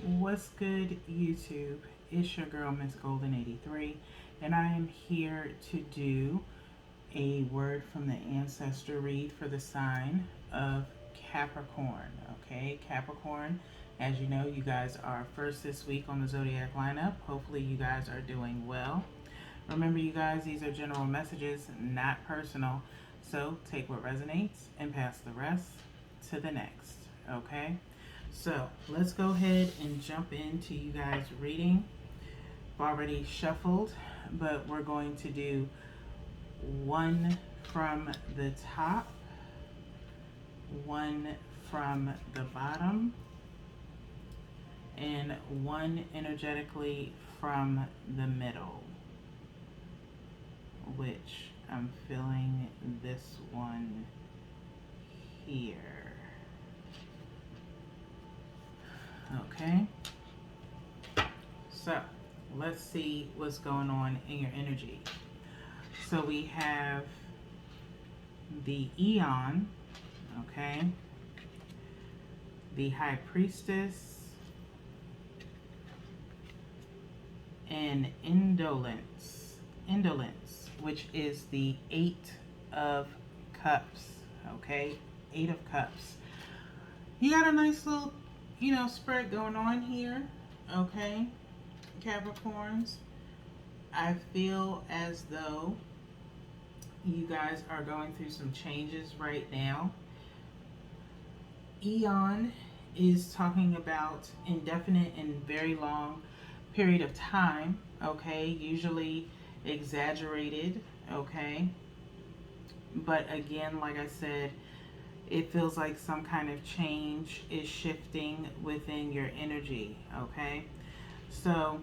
What's good, YouTube? It's your girl, Miss Golden 83, and I am here to do a word from the ancestor read for the sign of Capricorn. Okay, Capricorn, as you know, you guys are first this week on the zodiac lineup. Hopefully, you guys are doing well. Remember, you guys, these are general messages, not personal. So take what resonates and pass the rest to the next. Okay? So let's go ahead and jump into you guys reading. I've already shuffled, but we're going to do one from the top, one from the bottom, and one energetically from the middle, which I'm feeling this one here. Okay, so let's see what's going on in your energy. So we have the Eon, okay, the High Priestess, and Indolence, which is the Eight of Cups, okay, Eight of Cups. You got a nice little, spread going on here, okay, Capricorns. I feel as though you guys are going through some changes right now. Eon is talking about indefinite and very long period of time, okay, usually exaggerated, okay, but again, like I said, it feels like some kind of change is shifting within your energy, okay? So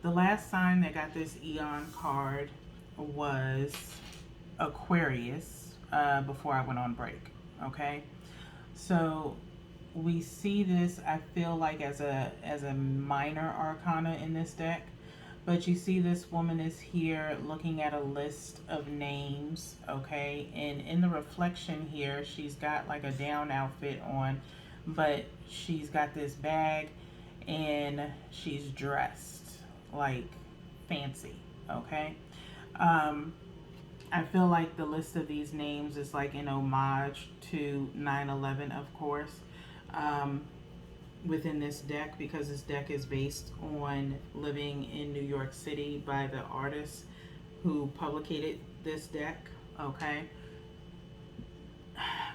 the last sign that got this Eon card was Aquarius before I went on break, okay? So we see this, I feel like, as a minor arcana in this deck. But you see this woman is here looking at a list of names, okay? And in the reflection here, she's got like a down outfit on, but she's got this bag and she's dressed like fancy, okay? I feel like the list of these names is like in homage to 9/11, of course. Within this deck, because this deck is based on living in New York City by the artist who publicated this deck, okay?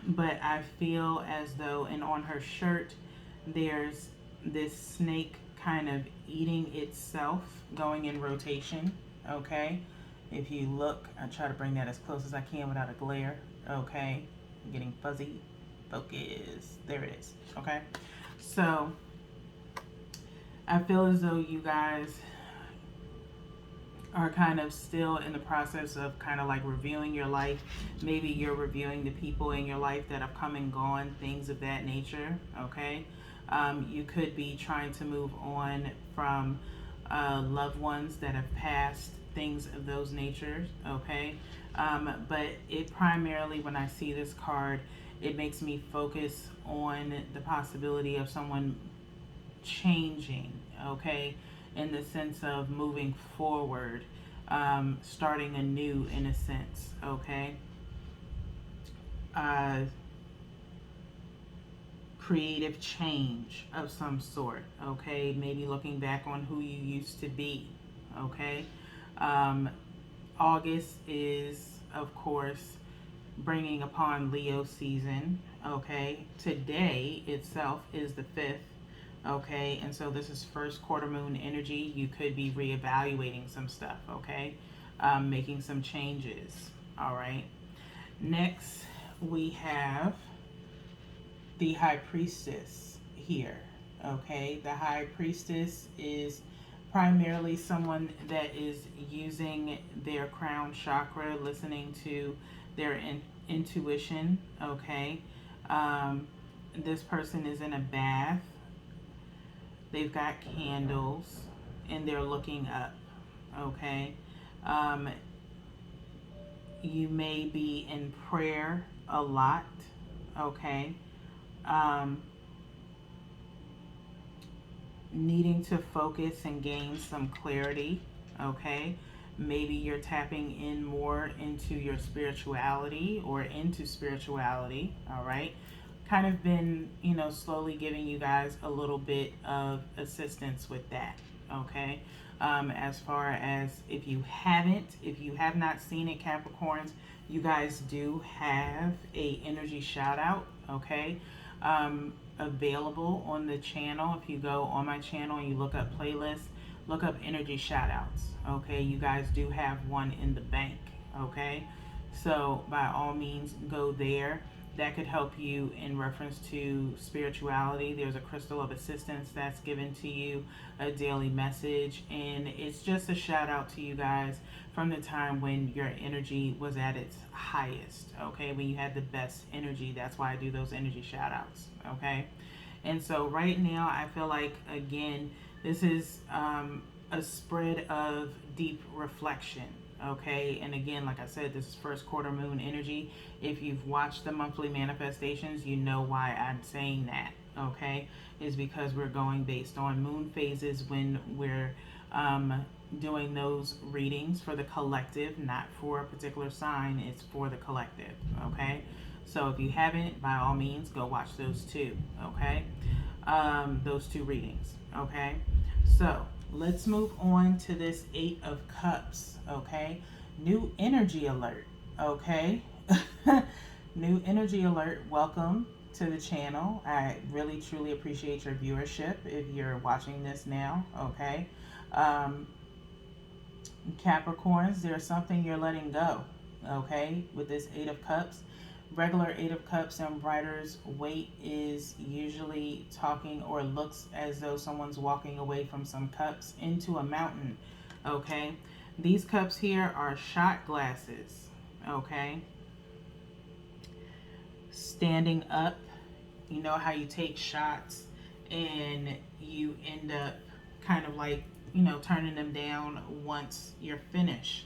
But I feel as though, and on her shirt, there's this snake kind of eating itself, going in rotation, okay? If you look, I try to bring that as close as I can without a glare, okay? I'm getting fuzzy. Focus. There it is, okay? So I feel as though you guys are kind of still in the process of kind of like reviewing your life. Maybe you're reviewing the people in your life that have come and gone, things of that nature, okay? You could be trying to move on from loved ones that have passed, things of those natures, okay? But it primarily, when I see this card, it makes me focus on the possibility of someone changing, okay, in the sense of moving forward, starting anew in a sense, okay? Creative change of some sort, okay? Maybe looking back on who you used to be, okay? August is, of course, bringing upon Leo season, okay? Today itself is the 5th, okay? And so this is first quarter moon energy. You could be reevaluating some stuff, okay? Making some changes, all right? Next, we have the High Priestess here, okay? The High Priestess is primarily someone that is using their crown chakra, listening to their intuition, okay? This person is in a bath. They've got candles and they're looking up, okay? You may be in prayer a lot, okay? needing to focus and gain some clarity, okay? Maybe you're tapping in more into your spirituality or into spirituality, all right? Kind of been, slowly giving you guys a little bit of assistance with that, okay? As far as if you have not seen it, Capricorns, you guys do have a energy shout out, okay? Available on the channel. If you go on my channel and you look up playlists, look up energy shout outs, okay? You guys do have one in the bank, okay? So by all means, go there. That could help you in reference to spirituality. There's a crystal of assistance that's given to you, a daily message, and it's just a shout out to you guys from the time when your energy was at its highest, okay? When you had the best energy. That's why I do those energy shout outs, okay? And so right now, I feel like, again, this is a spread of deep reflection, okay? And again, like I said, this is first quarter moon energy. If you've watched the monthly manifestations, you know why I'm saying that, okay? Is because we're going based on moon phases when we're doing those readings for the collective, not for a particular sign. It's for the collective, okay? So if you haven't, by all means, go watch those two, okay? Those two readings, okay? So let's move on to this Eight of Cups, okay? New energy alert, okay? New energy alert. Welcome to the channel. I really truly appreciate your viewership if you're watching this now, okay? Capricorns, there's something you're letting go, okay? With this Eight of Cups. Regular Eight of Cups and Rider's Waite is usually talking or looks as though someone's walking away from some cups into a mountain, okay? These cups here are shot glasses, okay? Standing up, you know how you take shots and you end up kind of like, turning them down once you're finished,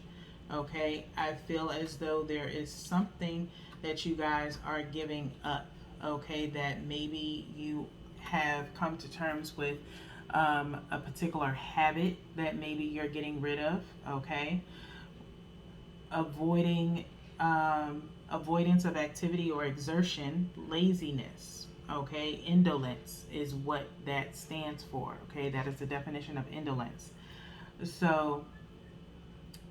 okay? I feel as though there is something that you guys are giving up, okay? That maybe you have come to terms with a particular habit that maybe you're getting rid of, okay? Avoidance of activity or exertion, laziness, okay? Indolence is what that stands for, okay? That is the definition of indolence. So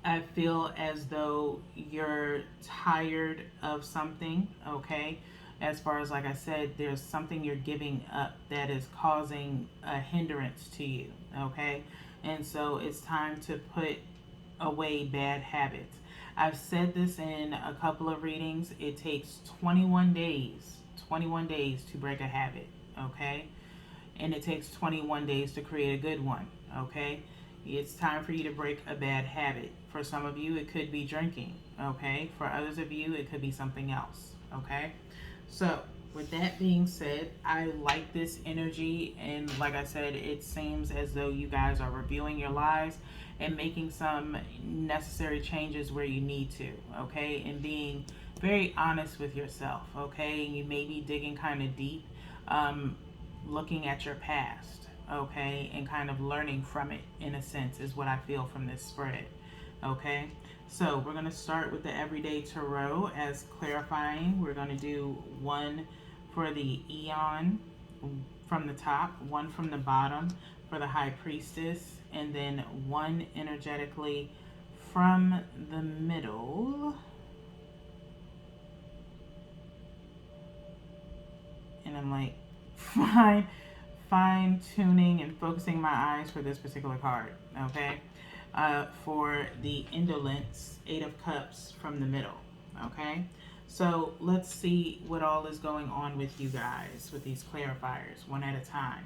I feel as though you're tired of something, okay? As far as, like I said, there's something you're giving up that is causing a hindrance to you, okay? And so it's time to put away bad habits. I've said this in a couple of readings. It takes 21 days to break a habit, okay? And it takes 21 days to create a good one, okay? It's time for you to break a bad habit. For some of you, it could be drinking, okay? For others of you, it could be something else, okay? So, with that being said, I like this energy, and like I said, it seems as though you guys are reviewing your lives and making some necessary changes where you need to, okay? And being very honest with yourself, okay? And you may be digging kind of deep, looking at your past, okay? And kind of learning from it, in a sense, is what I feel from this spread, okay? So we're going to start with the Everyday Tarot as clarifying. We're going to do one for the Eon from the top, one from the bottom for the High Priestess, and then one energetically from the middle. And I'm like fine tuning and focusing my eyes for this particular card, okay? For the Indolence, Eight of Cups from the middle, okay? So let's see what all is going on with you guys with these clarifiers, one at a time.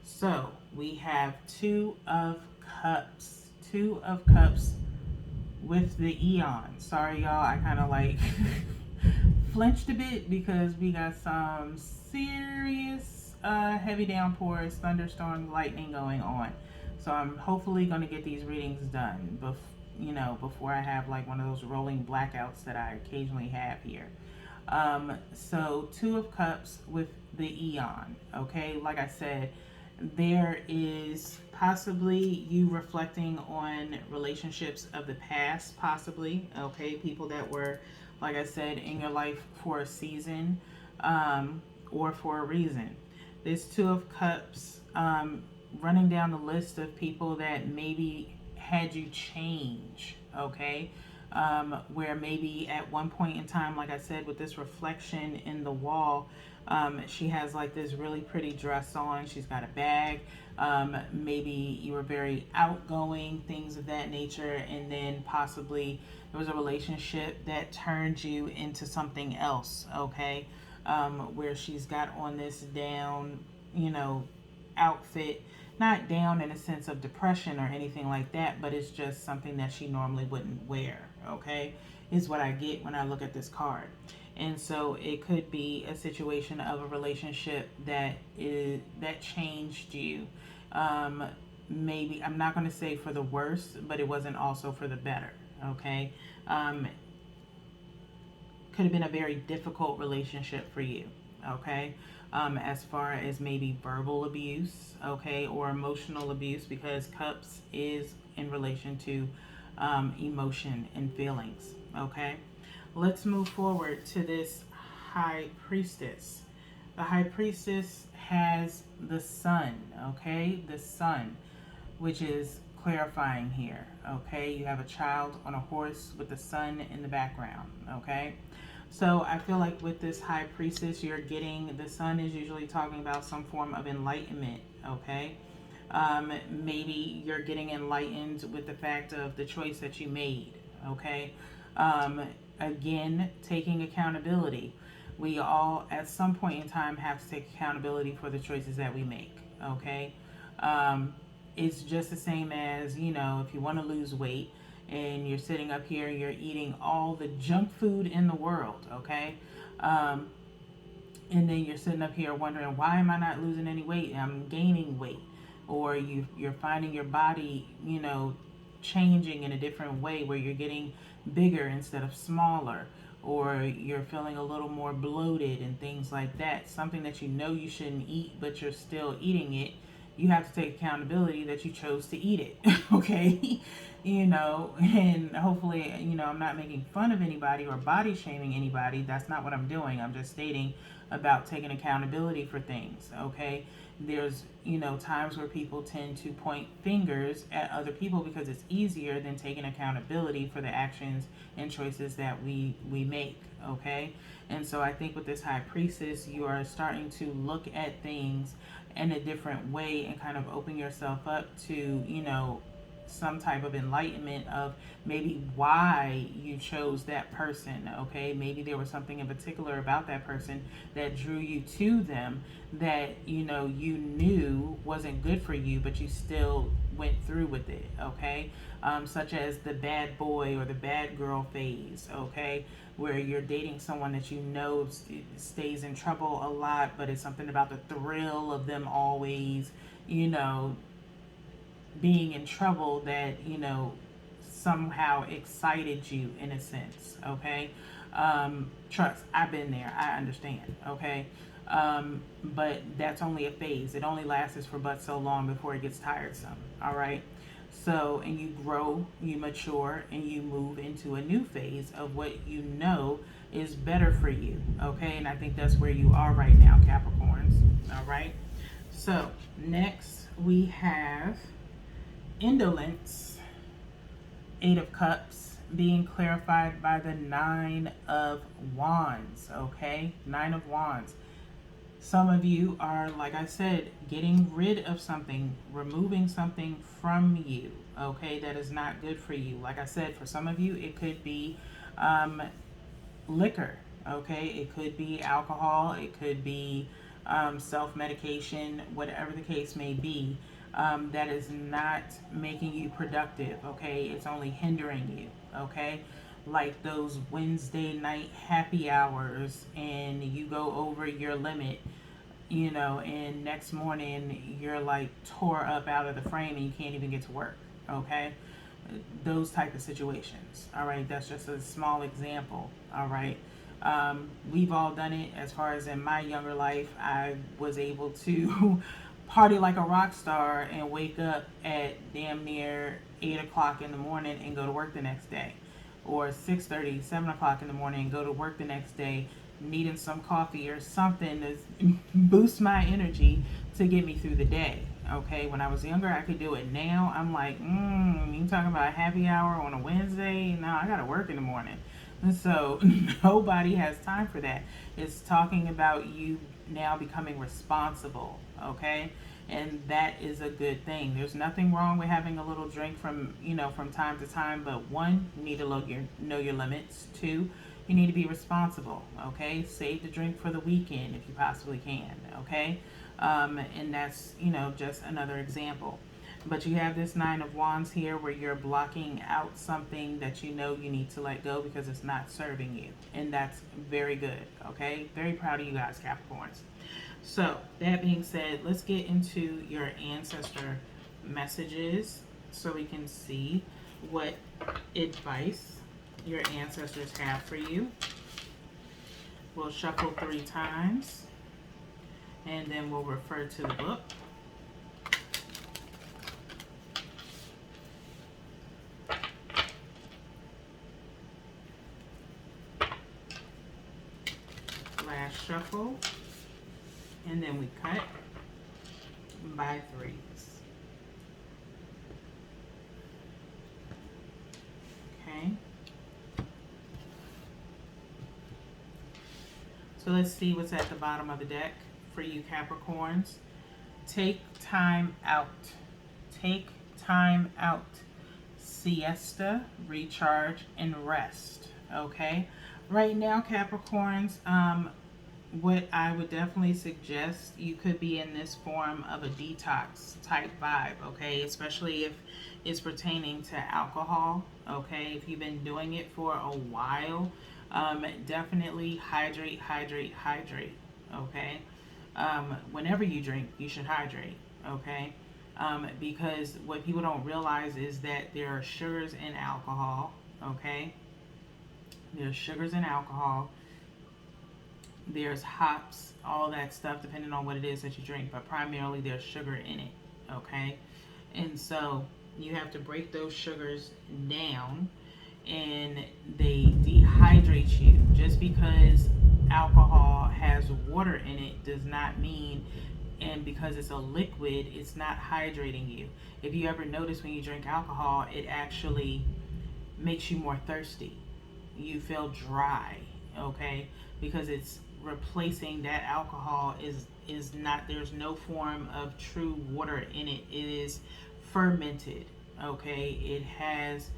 So we have Two of Cups with the Eon. Sorry, y'all, I kind of like flinched a bit because we got some serious heavy downpours, thunderstorm, lightning going on. So I'm hopefully going to get these readings done before I have like one of those rolling blackouts that I occasionally have here. So Two of Cups with the Eon, okay? Like I said, There is possibly you reflecting on relationships of the past, possibly, okay? People that were, like I said, in your life for a season, or for a reason. This Two of Cups, running down the list of people that maybe had you change, okay? Where maybe at one point in time, like I said, with this reflection in the wall, she has like this really pretty dress on. She's got a bag. Maybe you were very outgoing, things of that nature, and then possibly there was a relationship that turned you into something else, okay? Where she's got on this down, you know, outfit, not down in a sense of depression or anything like that, but it's just something that she normally wouldn't wear, okay? Is what I get when I look at this card. And so it could be a situation of a relationship that changed you. Um, Maybe I'm not going to say for the worse, but it wasn't also for the better, okay? Could have been a very difficult relationship for you, okay? As far as maybe verbal abuse, okay, or emotional abuse, because cups is in relation to emotion and feelings, okay? Let's move forward to this high priestess. The high priestess has the sun, okay? The sun, which is clarifying here, okay? You have a child on a horse with the sun in the background, okay? So I feel like with this high priestess, you're getting, the sun is usually talking about some form of enlightenment, okay? Maybe you're getting enlightened with the fact of the choice that you made, okay? Um, Again, taking accountability. We all, at some point in time, have to take accountability for the choices that we make, okay? Um, it's just the same as, you know, if you want to lose weight and you're sitting up here and you're eating all the junk food in the world, okay? Um, and then you're sitting up here wondering, why am I not losing any weight? I'm gaining weight. Or you're finding your body, you know, changing in a different way where you're getting bigger instead of smaller, or you're feeling a little more bloated and things like that. Something that you know you shouldn't eat, but you're still eating it. You have to take accountability that you chose to eat it, okay? You know, and hopefully, you know, I'm not making fun of anybody or body shaming anybody. That's not what I'm doing. I'm just stating about taking accountability for things, okay? There's, you know, times where people tend to point fingers at other people because it's easier than taking accountability for the actions and choices that we make, okay? And so I think with this high priestess, you are starting to look at things in a different way and kind of open yourself up to, you know, some type of enlightenment of maybe why you chose that person, okay? Maybe there was something in particular about that person that drew you to them that, you know, you knew wasn't good for you, but you still went through with it, okay? Such as the bad boy or the bad girl phase, okay? Where you're dating someone that you know stays in trouble a lot, but it's something about the thrill of them always, you know, being in trouble that, you know, somehow excited you in a sense, okay? Trust, I've been there, I understand, okay? But that's only a phase. It only lasts for but so long before it gets tiresome, all right? So, and you grow, you mature, and you move into a new phase of what you know is better for you, okay? And I think that's where you are right now, Capricorns, all right? So, next we have indolence, Eight of Cups, being clarified by the Nine of Wands, okay? Nine of Wands. Some of you are, like I said, getting rid of something, removing something from you, okay, that is not good for you. Like I said, for some of you, it could be liquor, okay? It could be alcohol, it could be self-medication, whatever the case may be. That is not making you productive, okay? It's only hindering you, okay? Like those Wednesday night happy hours and you go over your limit, you know, and next morning you're like tore up out of the frame and you can't even get to work, okay? Those type of situations, all right? That's just a small example, all right? We've all done it. As far as in my younger life, I was able to party like a rock star and wake up at damn near 8 o'clock in the morning and go to work the next day, or 6:30, 7 o'clock in the morning and go to work the next day, needing some coffee or something to boost my energy to get me through the day. Okay, when I was younger, I could do it. Now I'm like, you talking about happy hour on a Wednesday? No, I gotta work in the morning. And so nobody has time for that. It's talking about you now becoming responsible, okay? And that is a good thing. There's nothing wrong with having a little drink from time to time, but one, you need to know your limits. Two, you need to be responsible, okay? Save the drink for the weekend if you possibly can, okay? And that's, just another example. But you have this Nine of Wands here where you're blocking out something that you know you need to let go because it's not serving you. And that's very good, okay? Very proud of you guys, Capricorns. So, that being said, let's get into your ancestor messages so we can see what advice your ancestors have for you. We'll shuffle 3 times and then we'll refer to the book. Last shuffle, and then we cut by 3s. Okay. So let's see what's at the bottom of the deck for you Capricorns. Take time out. Take time out. Siesta, recharge, and rest. Okay. Right now, Capricorns, what I would definitely suggest, you could be in this form of a detox type vibe, okay? Especially if it's pertaining to alcohol, okay? If you've been doing it for a while, definitely hydrate, okay? Whenever you drink, you should hydrate, okay? Because what people don't realize is that there are sugars in alcohol, okay? There's sugars in alcohol. There's hops, all that stuff, depending on what it is that you drink. But primarily, there's sugar in it, okay? And so you have to break those sugars down, and they dehydrate you. Just because alcohol has water in it does not mean, and because it's a liquid, it's not hydrating you. If you ever notice when you drink alcohol, it actually makes you more thirsty. You feel dry, okay? Because it's replacing that alcohol is not, there's no form of true water in it. It is fermented, okay? It has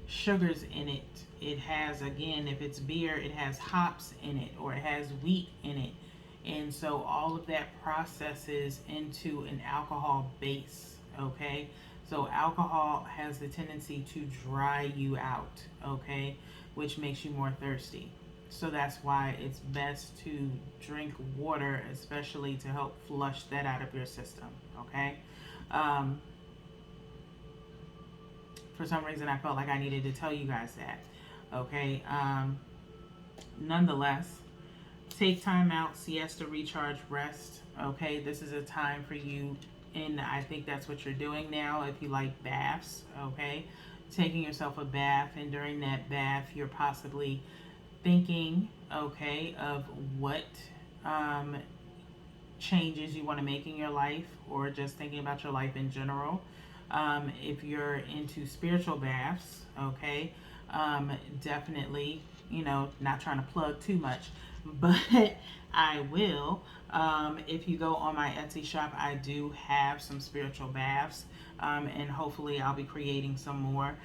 sugars in it. It has, again, if it's beer, it has hops in it, or it has wheat in it. And so all of that processes into an alcohol base, okay? So alcohol has the tendency to dry you out, okay? Which makes you more thirsty. So that's why it's best to drink water, especially to help flush that out of your system, okay? For some reason, I felt like I needed to tell you guys that, okay? Nonetheless, take time out, siesta, recharge, rest, okay? This is a time for you, and I think that's what you're doing now if you like baths, okay? Taking yourself a bath, and during that bath, you're possibly thinking, okay, of what changes you want to make in your life, or just thinking about your life in general. If you're into spiritual baths, okay, definitely, not trying to plug too much, but I will. If you go on my Etsy shop, I do have some spiritual baths, and hopefully I'll be creating some more,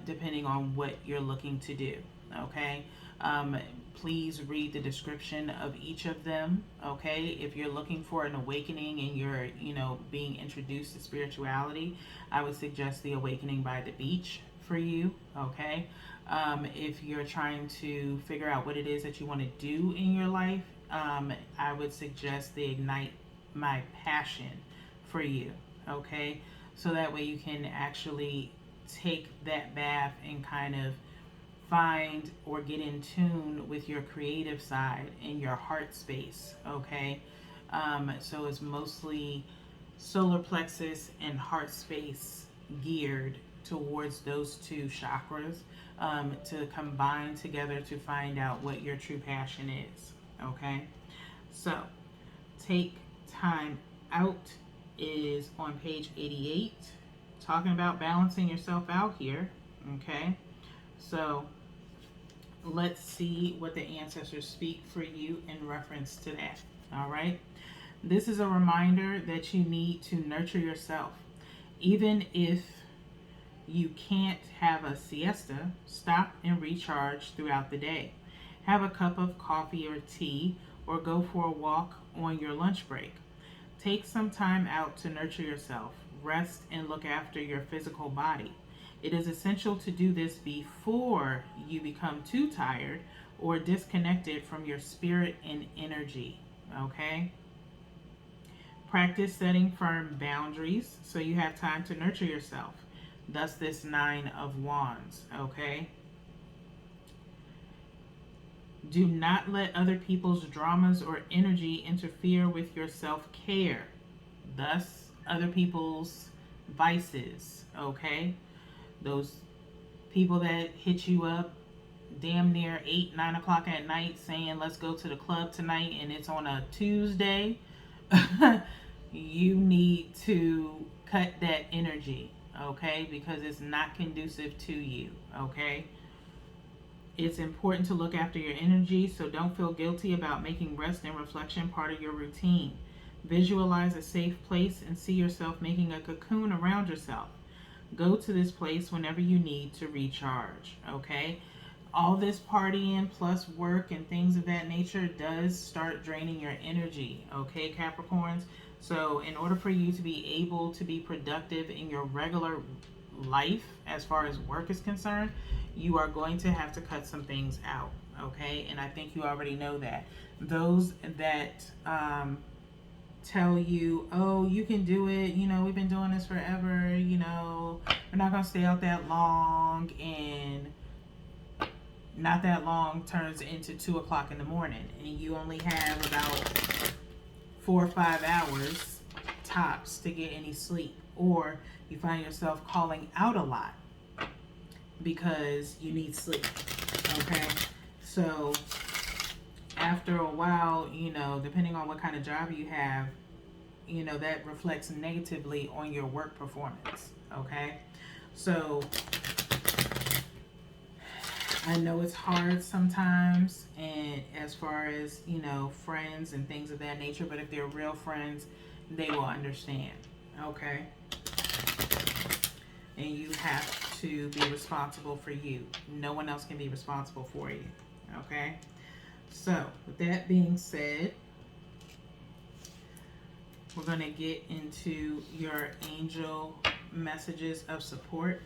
depending on what you're looking to do, okay? Please read the description of each of them, okay? If you're looking for an awakening and you're, being introduced to spirituality, I would suggest the Awakening by the Beach for you, okay? If you're trying to figure out what it is that you want to do in your life, I would suggest the Ignite My Passion for you, okay? So that way you can actually take that bath and kind of find or get in tune with your creative side and your heart space, okay? So it's mostly solar plexus and heart space geared towards those two chakras, to combine together to find out what your true passion is. Okay, so take time out is on page 88, talking about balancing yourself out here. Okay, so let's see what the ancestors speak for you in reference to that. All right. This is a reminder that you need to nurture yourself. Even if you can't have a siesta, stop and recharge throughout the day. Have a cup of coffee or tea, or go for a walk on your lunch break. Take some time out to nurture yourself, rest, and look after your physical body. It is essential to do this before you become too tired or disconnected from your spirit and energy. Okay? Practice setting firm boundaries so you have time to nurture yourself. Thus, this Nine of Wands. Okay? Do not let other people's dramas or energy interfere with your self care. Thus, other people's vices. Okay? Those people that hit you up damn near 8, 9 o'clock at night saying, let's go to the club tonight, and it's on a Tuesday. You need to cut that energy, okay? Because it's not conducive to you, okay? It's important to look after your energy, so don't feel guilty about making rest and reflection part of your routine. Visualize a safe place and see yourself making a cocoon around yourself. Go to this place whenever you need to recharge, okay? All this partying plus work and things of that nature does start draining your energy, okay, Capricorns? So in order for you to be able to be productive in your regular life as far as work is concerned, you are going to have to cut some things out, okay? And I think you already know that. Those that tell you, oh, you can do it, you know, we've been doing this forever, you know, we're not going to stay out that long, and not that long turns into 2 o'clock in the morning, and you only have about 4 or 5 hours tops to get any sleep, or you find yourself calling out a lot because you need sleep. Okay, so after a while, you know, depending on what kind of job you have, you know, that reflects negatively on your work performance. Okay, so I know it's hard sometimes, and as far as, you know, friends and things of that nature, but if they're real friends, they will understand. Okay, and you have to be responsible for you. No one else can be responsible for you. Okay, so with that being said, we're going to get into your angel messages of support.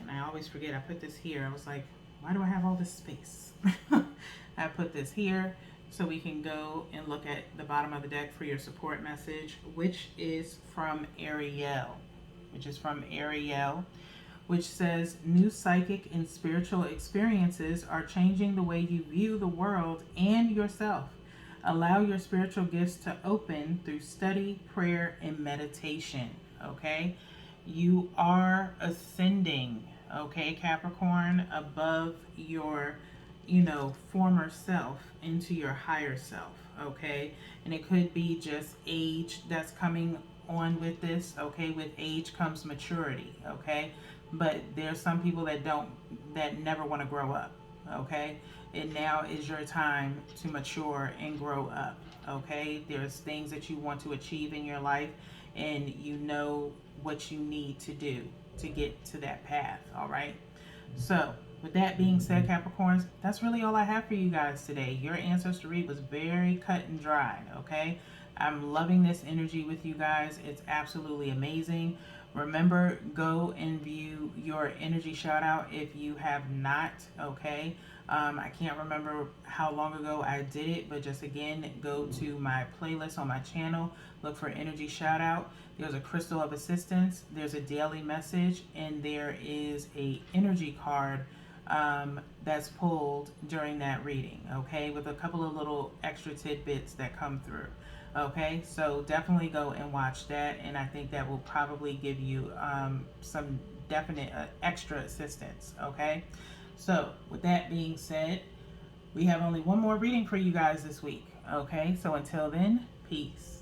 And I always forget, I put this here. I was like, why do I have all this space? I put this here so we can go and look at the bottom of the deck for your support message, which is from Ariel. Which says, new psychic and spiritual experiences are changing the way you view the world and yourself. Allow your spiritual gifts to open through study, prayer, and meditation. Okay? You are ascending, okay, Capricorn, above your, you know, former self into your higher self, okay? And it could be just age that's coming on with this, okay? With age comes maturity, okay? But there's some people that never want to grow up, okay? And now is your time to mature and grow up, okay? There's things that you want to achieve in your life, and you know what you need to do to get to that path, all right? So with that being said, Capricorns, that's really all I have for you guys today. Your ancestor read was very cut and dry, okay? I'm loving this energy with you guys. It's absolutely amazing. Remember, go and view your energy shout out if you have not, okay? I can't remember how long ago I did it, but just again, go to my playlist on my channel, look for energy shout out. There's a crystal of assistance, there's a daily message, and there is a energy card that's pulled during that reading, okay, with a couple of little extra tidbits that come through. Okay, so definitely go and watch that, and I think that will probably give you some definite extra assistance. Okay, so with that being said, we have only one more reading for you guys this week. Okay, so until then, peace.